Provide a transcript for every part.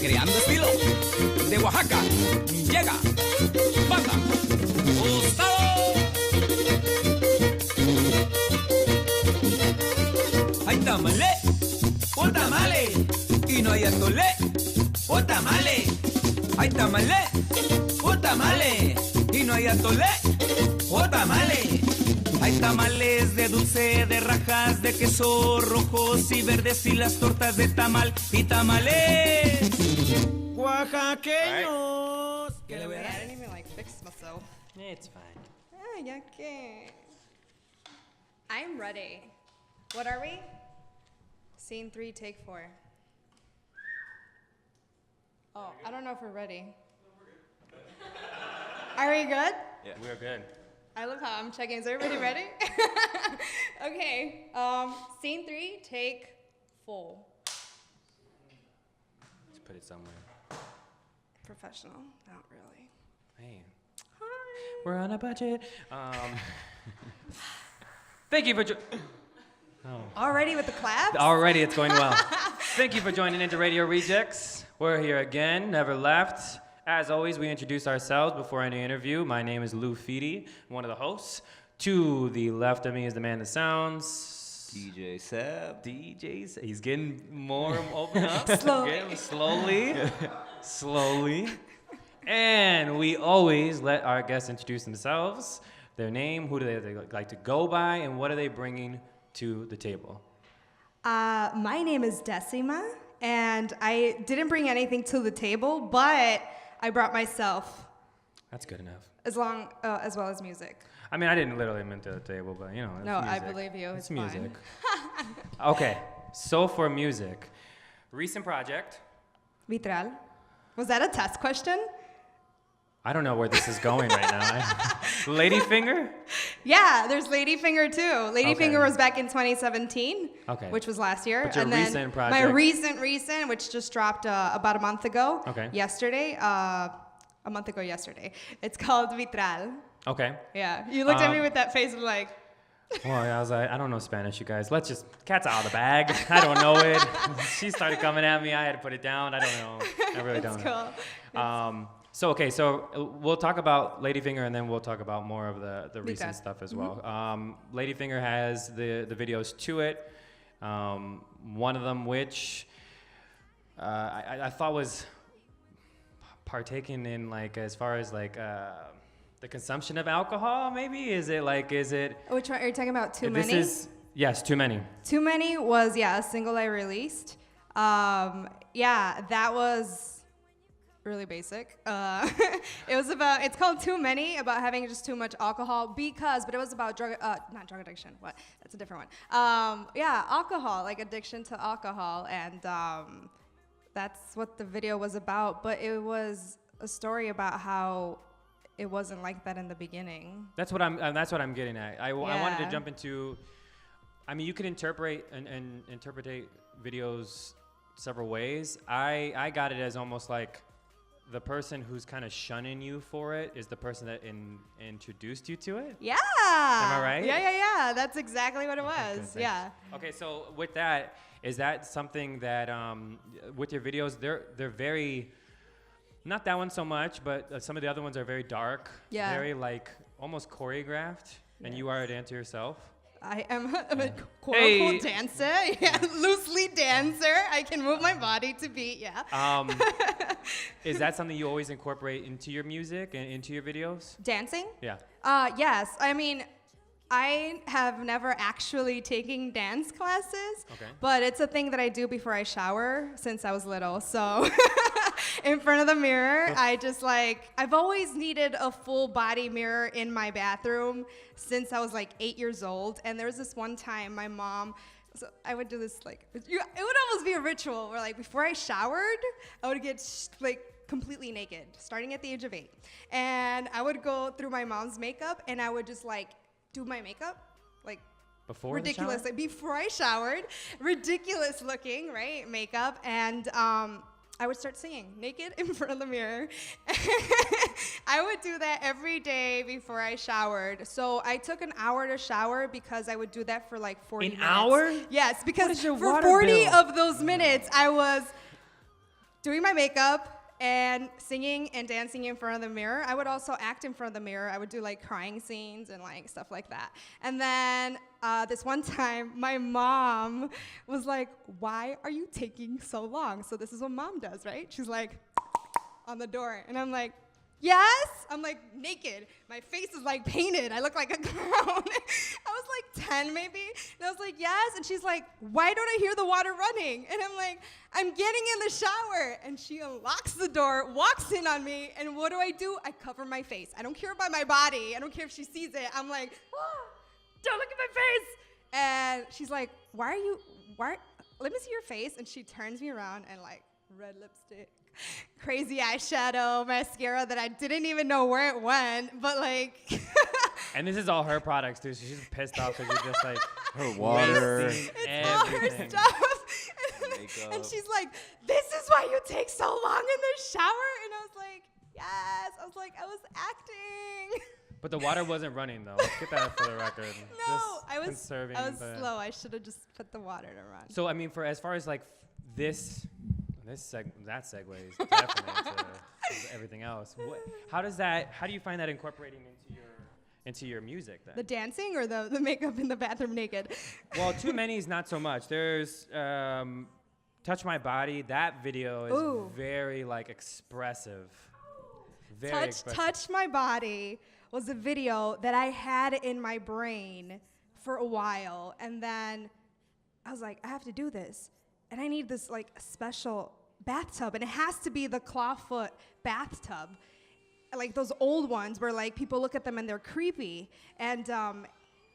Creando estilo. De Oaxaca, llega. Banda. Gustavo. Hay tamale. Un tamale. Y no hay atole. Un tamale. Hay tamale. Un tamale. Y no hay atole. Un tamale. Hay tamales de dulce, de rajas, de queso, rojos y verdes y las tortas de tamal y tamales oaxaqueños. ¿Qué le verás? I didn't even like fix myself. It's fine. Ah, ya que. I'm ready. What are we? Scene 3, take 4. Oh, I don't know if we're ready. Are we good? Yeah, we're good. I love how I'm checking. Is everybody ready? Okay. Scene 3, take 4. Let's put it somewhere. Professional, not really. Hey, Hi. we're on a budget. Thank you for Already with the claps? Already, it's going well. Thank you for joining into Radio Rejekts. We're here again, never left. As always, we introduce ourselves before any interview. My name is Fiti, one of the hosts. To the left of me is the man that sounds. DJ Sab. He's getting more open up. Slowly. Slowly. And we always let our guests introduce themselves, their name, who do they like to go by, and what are they bringing to the table. My name is Decima, and I didn't bring anything to the table, but I brought myself. That's good enough. As well as music. I mean, I didn't literally mean to the table, but you know, it's No, music. I believe you. It's It's fine. music. Okay, so for music, recent project. Vitral. Was that a test question? I don't know where this is going right now. Ladyfinger? Yeah, there's Ladyfinger too. Ladyfinger Okay. was back in 2017, Okay. which was last year. But your and then recent my project- recent, which just dropped about a month ago. Okay. Yesterday. A month ago yesterday. It's called Vitral. Okay. Yeah. You looked at me with that face of like. Well, I was like, I don't know Spanish, you guys. Let's just, cat's out of the bag. I don't know it. She started coming at me. I had to put it down. I don't know. I really don't know. Cool. So we'll talk about Ladyfinger, and then we'll talk about more of the recent Okay. stuff as well. Ladyfinger has the videos to it. One of them, which I thought was partaking in, like, as far as like the consumption of alcohol. Maybe is it? Which one are you talking about? Too This Many? Yes, Too Many. Too Many was, a single I released. That was really basic. It's called Too Many, about having just too much alcohol but it was about not drug addiction, what? That's a different one. Alcohol, like addiction to alcohol, and that's what the video was about, but it was a story about how it wasn't like that in the beginning. That's what I'm getting at. I wanted to Yeah. jump into. I mean, you can interpret videos several ways. I got it as almost like the person who's kind of shunning you for it is the person that introduced you to it. Yeah. Am I right? Yeah. That's exactly what it Okay, was. thanks. Yeah. Okay, so with that, is that something that with your videos they're very, not that one so much, but some of the other ones are very dark, Yeah. very like almost choreographed, and you are a dancer yourself. I am a quote Hey. unquote dancer, loosely dancer. I can move my body to beat, Is that something you always incorporate into your music and into your videos? Dancing? Yeah. Yes. I mean, I have never actually taken dance classes, Okay. but it's a thing that I do before I shower since I was little. So in front of the mirror, I've always needed a full body mirror in my bathroom since I was like 8 years old. And there was this one time my mom, so I would do this it would almost be a ritual where like before I showered, I would get completely naked, starting at the age of 8. And I would go through my mom's makeup and I would just do my makeup, Before ridiculous, the shower? before I showered, ridiculous looking, right, makeup, and I would start singing naked in front of the mirror. I would do that every day before I showered. So I took an hour to shower because I would do that for like 40 minutes. An hour? Yes, because What is your for water 40 bill? of those minutes, I was doing my makeup and singing and dancing in front of the mirror. I would also act in front of the mirror. I would do like crying scenes and like stuff like that. And then this one time, my mom was like, "Why are you taking so long?" So this is what mom does, right? She's like, on the door. And I'm like, "Yes?" I'm like naked. My face is like painted. I look like a clown. I was like 10 maybe. And I was like, "Yes." And she's like, "Why don't I hear the water running?" And I'm like, "I'm getting in the shower." And she unlocks the door, walks in on me. And what do? I cover my face. I don't care about my body. I don't care if she sees it. I'm like, "Oh, don't look at my face." And she's like, why? Let me see your face. And she turns me around and like red lipstick, crazy eyeshadow, mascara that I didn't even know where it went, but like. And this is all her products too, so she's pissed off because you're just like her water. It's all her stuff. And she's like, "This is why you take so long in the shower?" And I was like, "Yes." I was like, I was acting. But the water wasn't running though. Let's get that for the record. No, Just I was conserving the- slow. I should have just put the water to run. So I mean, for as far as like that segues definitely into everything else. How do you find that incorporating into your music then? The dancing or the makeup in the bathroom naked? Well, Too Many is not so much. There's Touch My Body. That video is very like expressive. Very expressive. Touch My Body was a video that I had in my brain for a while, and then I was like, I have to do this, and I need this like special bathtub, and it has to be the clawfoot bathtub, like those old ones where like people look at them and they're creepy. And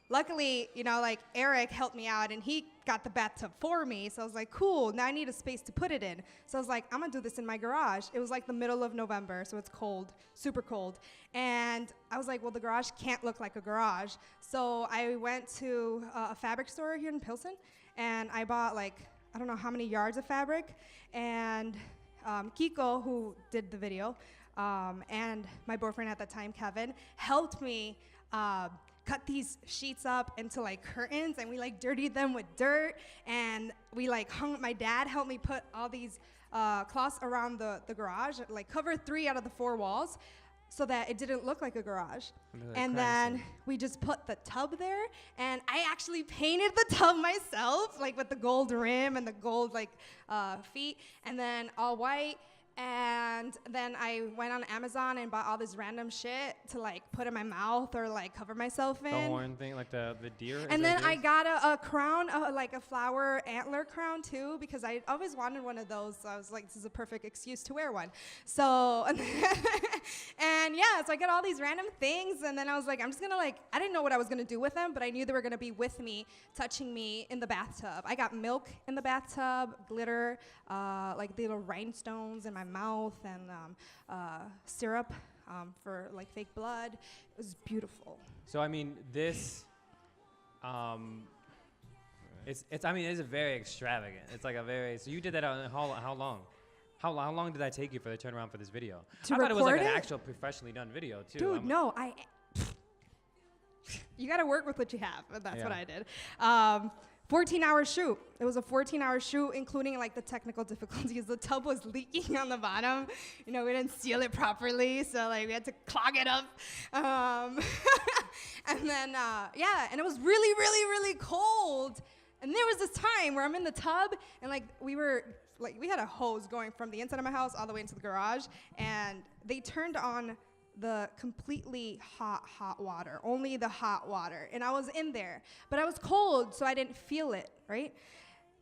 luckily, like Eric helped me out and he got the bathtub for me. So I was like, cool, now I need a space to put it in. So I was like, I'm gonna do this in my garage. It was like the middle of November, so it's cold, super cold. And I was like, well, the garage can't look like a garage. So I went to a fabric store here in Pilsen, and I bought like, I don't know how many yards of fabric. And Kiko, who did the video, and my boyfriend at the time, Kevin, helped me cut these sheets up into like curtains, and we like dirtied them with dirt, and we like my dad helped me put all these cloths around the garage, like cover 3 out of the 4 walls so that it didn't look like a garage. And then we just put the tub there, and I actually painted the tub myself, like with the gold rim and the gold like feet, and then all white. And then I went on Amazon and bought all this random shit to like put in my mouth or like cover myself in. The horn thing, like the deer. And then I got a crown, like a flower antler crown too, because I always wanted one of those. So I was like, this is a perfect excuse to wear one. So, and yeah, so I got all these random things, and then I was like, I'm just gonna like, I didn't know what I was gonna do with them, but I knew they were gonna be with me, touching me in the bathtub. I got milk in the bathtub, glitter, like the little rhinestones in my mouth, and syrup for like fake blood. It was beautiful. So I mean, this, it's I mean, it's a very extravagant. It's like a very. So you did that on how long? How long did that take you for the turnaround for this video? To I thought it was like record an it? actual professionally done video too. Dude, no, you gotta work with what you have, and that's what I did. 14-hour shoot. It was a 14-hour shoot, including like the technical difficulties. The tub was leaking on the bottom. We didn't seal it properly, so like we had to clog it up. And then and it was really, really, really cold. And there was this time where I'm in the tub, and like we had a hose going from the inside of my house all the way into the garage, and they turned on the completely hot water, only the hot water. And I was in there, but I was cold, so I didn't feel it, right?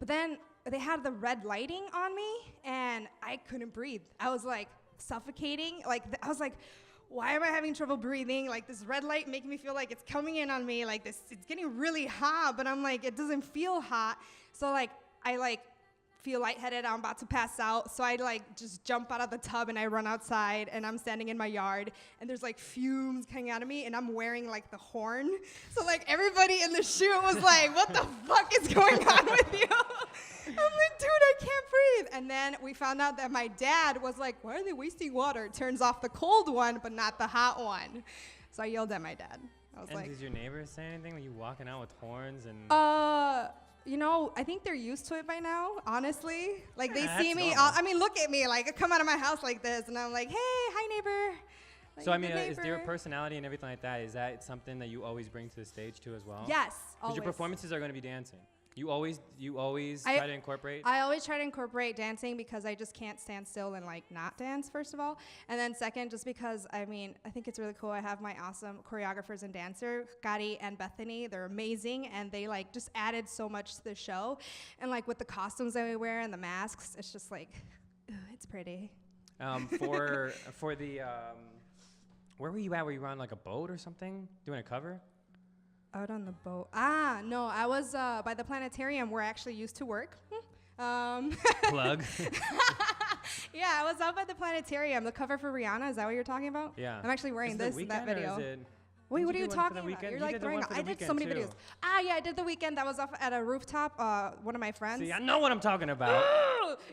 But then they had the red lighting on me, and I couldn't breathe. I was like suffocating. I was like, why am I having trouble breathing? Like this red light making me feel like it's coming in on me, like this, it's getting really hot, but I'm like, it doesn't feel hot. So like, I like feel lightheaded, I'm about to pass out, so I like just jump out of the tub and I run outside, and I'm standing in my yard, and there's like fumes coming out of me, and I'm wearing like the horn, so like everybody in the shoot was like, what the fuck is going on with you? I'm like, dude, I can't breathe. And then we found out that my dad was like, why are they wasting water? Turns off the cold one but not the hot one. So I yelled at my dad. I was like, did your neighbors say anything? Were you walking out with horns and? I think they're used to it by now, honestly. Like, they Yeah, see that's me, normal. I mean, look at me, like, I come out of my house like this, and I'm like, hey, hi, neighbor. Like, So I mean, good is your neighbor. personality and everything like that, is that something that you always bring to the stage too as well? Yes, Because always. your performances are going to be dancing. You always I- try to incorporate. I always try to incorporate dancing because I just can't stand still and like not dance, first of all. And then second, just because I think it's really cool. I have my awesome choreographers and dancer, Kari and Bethany. They're amazing, and they like just added so much to the show. And like with the costumes that we wear and the masks, it's just like, ooh, it's pretty. For the where were you at? Were you on like a boat or something doing a cover? Out on the boat. No, I was by the planetarium where I actually used to work. Plug. Yeah, I was out by the planetarium. The cover for Rihanna, is that what you're talking about? Yeah. I'm actually wearing Is it this The in that Weeknd or video. is it- Wait, didn't what are do you one for talking The about? Weeknd? You're You like did the throwing one up. for I The did so Weeknd, many too. videos. Yeah, I did the weekend. That was off at a rooftop. One of my friends. See, I know what I'm talking about.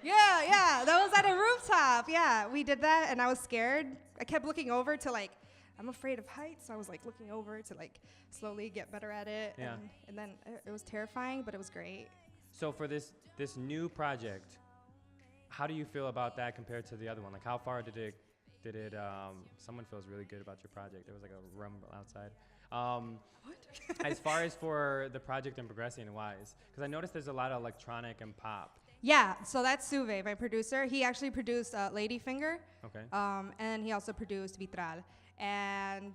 Yeah, that was at a rooftop. Yeah, we did that, and I was scared. I kept looking over to like, I'm afraid of heights, so I was like looking over to like slowly get better at it. Yeah. And then it was terrifying, but it was great. So for this new project, how do you feel about that compared to the other one? Like, how far did it? Someone feels really good about your project. There was like a rumble outside. What? As far as for the project and progressing wise, because I noticed there's a lot of electronic and pop. Yeah, so that's Suve, my producer. He actually produced Ladyfinger. Okay. And he also produced Vitral. And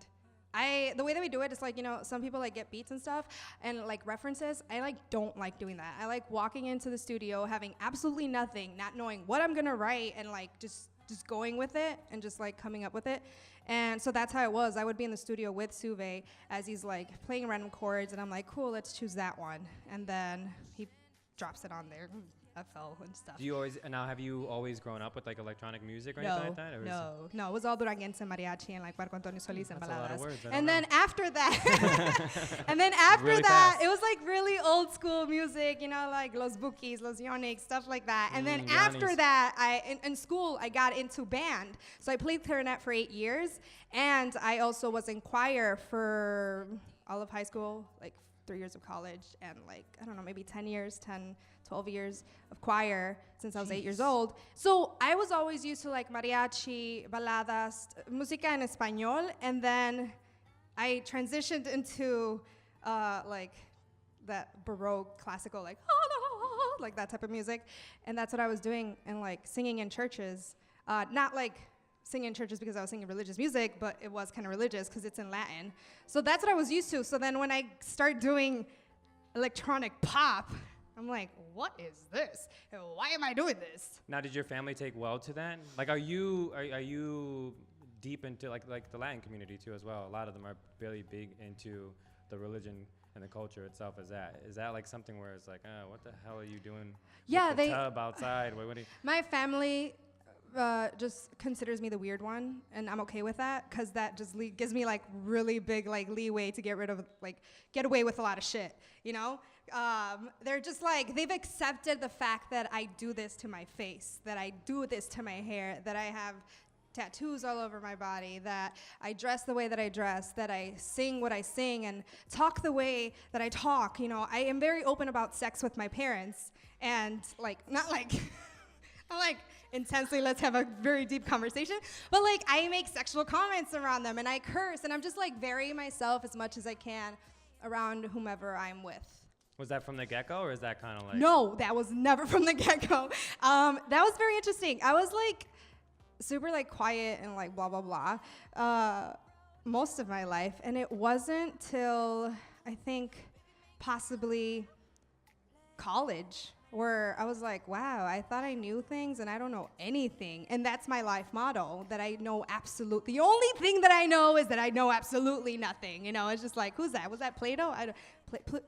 the way that we do it is like, some people like get beats and stuff and like references. I like don't like doing that. I like walking into the studio, having absolutely nothing, not knowing what I'm gonna write, and like just going with it and just like coming up with it. And so that's how it was. I would be in the studio with Suve as he's like playing random chords, and I'm like, cool, let's choose that one. And then he drops it on there. FL and stuff. Do you always now have you always grown up with like electronic music or anything like that? Or is No, it was all Duranguense and mariachi and like Marco Antonio Solis and That's a lot of baladas. words, I don't And know. then after that, Really fast. it was like really old school music, like Los Bukis, Los Yonix, stuff like that. And then after Yannis. that, in school, I got into band. So I played clarinet for 8 years, and I also was in choir for all of high school, like 3 years of college, and like, I don't know, maybe 12 years of choir since I was 8 years old. So I was always used to like mariachi, baladas, música en español, and then I transitioned into like that Baroque classical, like that type of music, and that's what I was doing and like singing in churches, not like singing in churches because I was singing religious music, but it was kind of religious because it's in Latin. So that's what I was used to. So then when I start doing electronic pop, I'm like, what is this? And why am I doing this? Now, did your family take well to that? Like, are you deep into like the Latin community too as well? A lot of them are really big into the religion and the culture itself. Is that like something where it's like, what the hell are you doing? Yeah, with the tub outside. What do you? My family just considers me the weird one, and I'm okay with that because that just gives me like really big like leeway to get away with a lot of shit, They're just like, they've accepted the fact that I do this to my face, that I do this to my hair, that I have tattoos all over my body, that I dress the way that I dress, that I sing what I sing and talk the way that I talk. I am very open about sex with my parents, and like not like intensely, let's have a very deep conversation, but like I make sexual comments around them and I curse, and I'm just like very myself as much as I can around whomever I'm with. Was that from the get-go, or is that kind of like? No, that was never from the get-go. That was very interesting. I was like super like quiet and like blah blah blah most of my life, and it wasn't till I think possibly college where I was like, wow, I thought I knew things and I don't know anything. And that's my life motto, that I know absolutely. The only thing that I know is that I know absolutely nothing. It's just like, who's that? Was that Plato?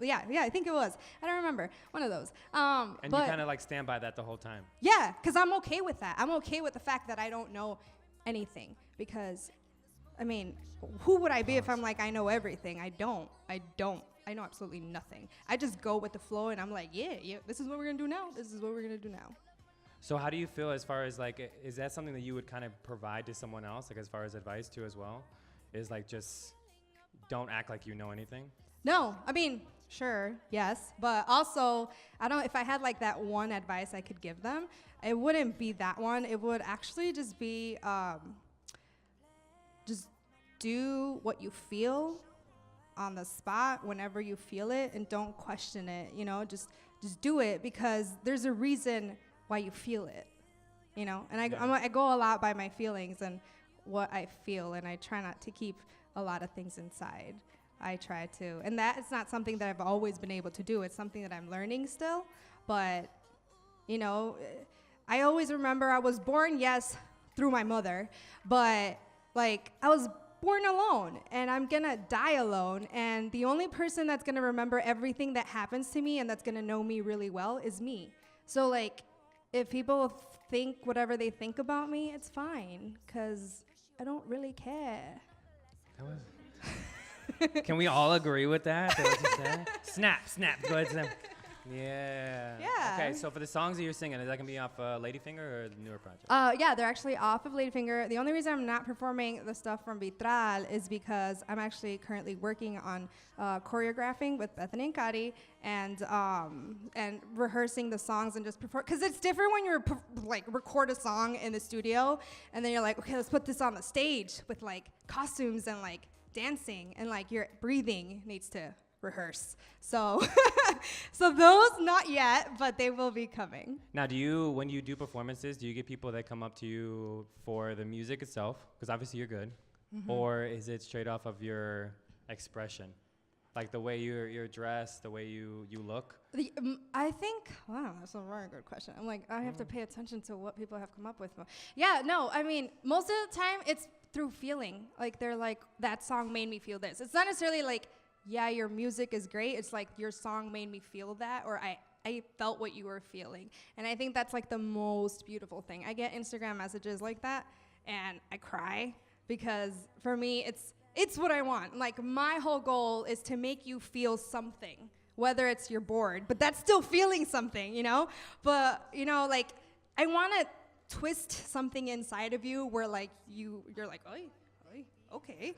Yeah, I think it was. I don't remember. One of those. And you kind of like stand by that the whole time. Yeah, because I'm okay with that. I'm okay with the fact that I don't know anything, because, I mean, who would I be if I'm like, I know everything? I don't. I know absolutely nothing. I just go with the flow, and I'm like, yeah, this is what we're going to do now. This is what we're going to do now. So how do you feel as far as like, is that something that you would kind of provide to someone else, like as far as advice too as well? Is like, just don't act like you know anything? No, I mean, Sure, yes. But also, if I had like that one advice I could give them, it wouldn't be that one. It would actually just be just do what you feel on the spot whenever you feel it and don't question it, you know, just do it because there's a reason why you feel it, you know. And I go a lot by my feelings and what I feel, and I try not to keep a lot of things inside. I try to, and that is not something that I've always been able to do. It's something that I'm learning still, but you know, I always remember I was born, yes, through my mother, but like I was born alone and I'm gonna die alone, and the only person that's gonna remember everything that happens to me and that's gonna know me really well is me. So like if people think whatever they think about me, it's fine because I don't really care. Can we all agree with that? That what you said? Snap. Go ahead, Sam. Yeah. Yeah. Okay, so for the songs that you're singing, is that gonna be off Ladyfinger or the newer project? Yeah, they're actually off of Ladyfinger. The only reason I'm not performing the stuff from Vitral is because I'm actually currently working on choreographing with Bethany and Kari and rehearsing the songs and just perform. Because it's different when you like record a song in the studio and then you're like, okay, let's put this on the stage with like costumes and like dancing, and like your breathing needs to rehearse. So so those not yet, but they will be coming. Now, when you do performances, do you get people that come up to you for the music itself? Because obviously you're good. Mm-hmm. Or is it straight off of your expression? Like the way you're dressed, the way you look? I think, wow, that's a very good question. I'm like, I have to pay attention to what people have come up with. Yeah, no, I mean, most of the time it's through feeling. Like they're like, that song made me feel this. It's not necessarily like, yeah, your music is great. It's like your song made me feel that, or I felt what you were feeling. And I think that's like the most beautiful thing. I get Instagram messages like that and I cry because for me, it's what I want. Like my whole goal is to make you feel something, whether it's you're bored, but that's still feeling something, you know? But, you know, like I want to twist something inside of you where like you're like, oy, okay.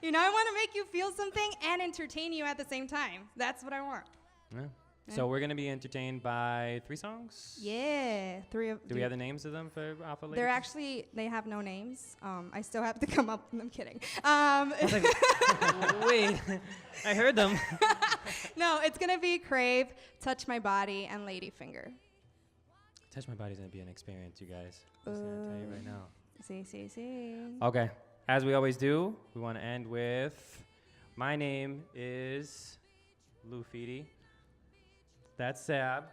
You know, I want to make you feel something and entertain you at the same time. That's what I want. Yeah. So we're gonna be entertained by 3 songs? Yeah, 3 of. Do we have the names of them for Alpha Ladies? They have no names. I still have to come up. I'm kidding. I was like, wait, I heard them. No, it's gonna be Crave, Touch My Body, and Ladyfinger. Touch My Body's gonna be an experience, you guys. I'm just gonna tell you right now. See. Okay, as we always do, we want to end with, my name is Fiti. That's SSAB.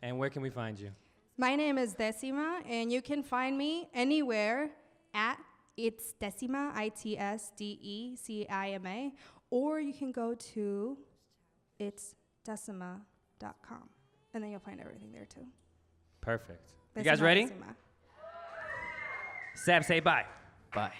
And where can we find you? My name is Decima, and you can find me anywhere at It's Decima, ITSDECIMA, or you can go to itsdecima.com, and then you'll find everything there too. Perfect. Decima, you guys ready? Decima. SSAB, say bye. Bye.